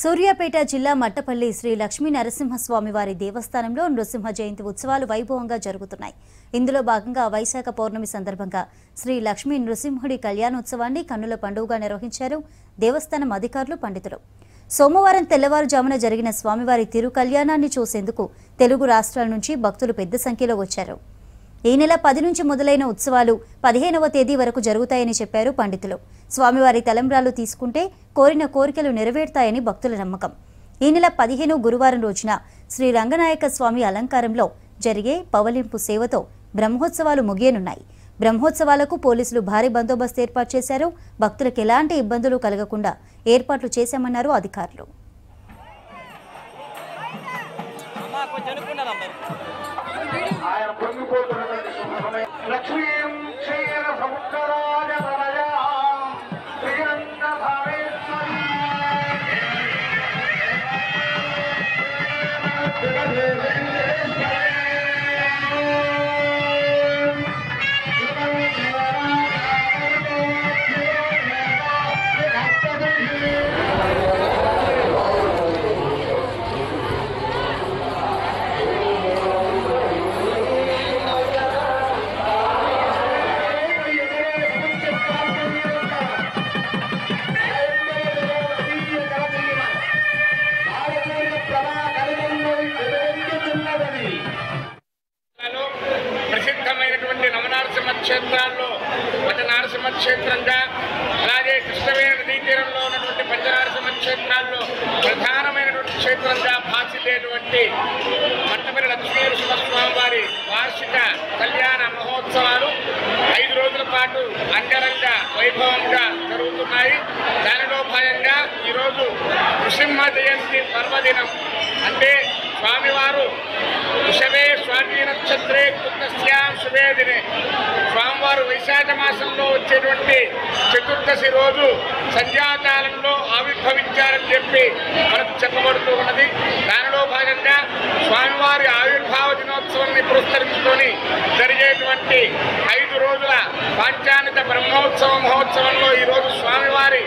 సూర్యాపేట జిల్లా మట్టపల్లి శ్రీ లక్ష్మీ నరసింహస్వామి వారి దేవస్థానంలో నృసింహ జయంతి ఉత్సవాలు వైభవంగా జరుగుతున్నాయి. ఇందులో భాగంగా వైశాఖ పౌర్ణమి సందర్భంగా శ్రీ లక్ష్మీ నృసింహుడి కళ్యాణోత్సవాన్ని కన్నుల పండుగగా నిర్వహించారు దేవస్థానం అధికారులు, పండితులు. సోమవారం తెల్లవారుజామున జరిగిన స్వామివారి తిరు కళ్యాణాన్ని చూసేందుకు తెలుగు రాష్ట్రాల నుంచి భక్తులు పెద్ద సంఖ్యలో వచ్చారు. ఈ నెల 10 నుంచి మొదలైన ఉత్సవాలు 15వ తేదీ వరకు జరుగుతాయని చెప్పారు పండితులు. స్వామివారి తలంబ్రాలు తీసుకుంటే కోరిన కోరికలు నెరవేరుతాయని భక్తుల నమ్మకం. ఈ నెల 15 గురువారం రోజున శ్రీ రంగనాయక స్వామి అలంకారంలో జరిగే పవలింపు సేవతో బ్రహ్మోత్సవాలు ముగియనున్నాయి. బ్రహ్మోత్సవాలకు పోలీసులు భారీ బందోబస్తు ఏర్పాటు చేశారు. భక్తులకు ఎలాంటి ఇబ్బందులు కలగకుండా ఏర్పాట్లు చేశామన్నారు అధికారులు. ప్రసిద్ధమైనటువంటి నవనారసింహ క్షేత్రాల్లో పంచనారసింహ క్షేత్రంగా, అలాగే కృష్ణవేణి నదీ తీరంలో ఉన్నటువంటి పంచనారసింహ క్షేత్రాల్లో ప్రధానమైనటువంటి క్షేత్రంగా భాసిల్లేటువంటి మట్టపల్లి లక్ష్మీ నరసింహస్వామి వారి వార్షిక కళ్యాణ మహోత్సవాలు 5 రోజుల పాటు అంగరంగ వైభవంగా జరుగుతున్నాయి. దానిలో భాగంగా ఈరోజు నృసింహ జయంతి పర్వదినం. అంటే స్వామివారు వృషభే స్వామి నక్షత్రే కృష్ణస్యాం శుభే దినే, స్వామివారు వైశాఖ మాసంలో వచ్చేటువంటి చతుర్దశి రోజు సంధ్యాకాలంలో ఆవిర్భవించారని చెప్పి మనకు చెప్పబడుతూ ఉన్నది. దానిలో భాగంగా స్వామివారి ఆవిర్భావ దినోత్సవాన్ని పురస్కరించుకొని జరిగేటువంటి 5 రోజుల పాంచానిక బ్రహ్మోత్సవ మహోత్సవంలో ఈరోజు స్వామివారి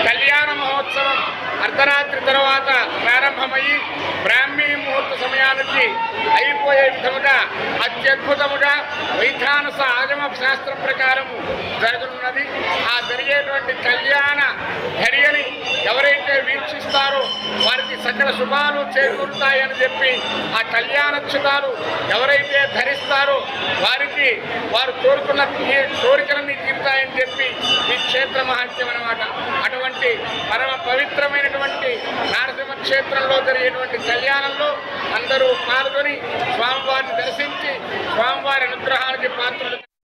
కళ్యాణ మహోత్సవం అర్ధరాత్రి తర్వాత ప్రారంభమయ్యి బ్రాహ్మీ ముహూర్త సమయానికి అయిపోయే విధముగా అత్యద్భుతముగా వైఖానస ఆగమ శాస్త్రం ప్రకారము జరగనున్నది. ఆ జరిగేటువంటి కళ్యాణ ఘడియని ఎవరైతే వీక్షిస్తారో వారికి సకల శుభాలు చేకూరుతాయని చెప్పి, ఆ కళ్యాణక్షతాలు ఎవరైతే ధరిస్తారో వారికి వారు కోరుకున్న కోరికలన్నీ తీరుతాయని చెప్పి ఈ క్షేత్ర మహత్యం అన్నమాట. అటువంటి పరమ పవిత్రమైనటువంటి నారసింహ క్షేత్రంలో జరిగేటువంటి కళ్యాణంలో అందరూ పాల్గొని స్వామివారిని దర్శించి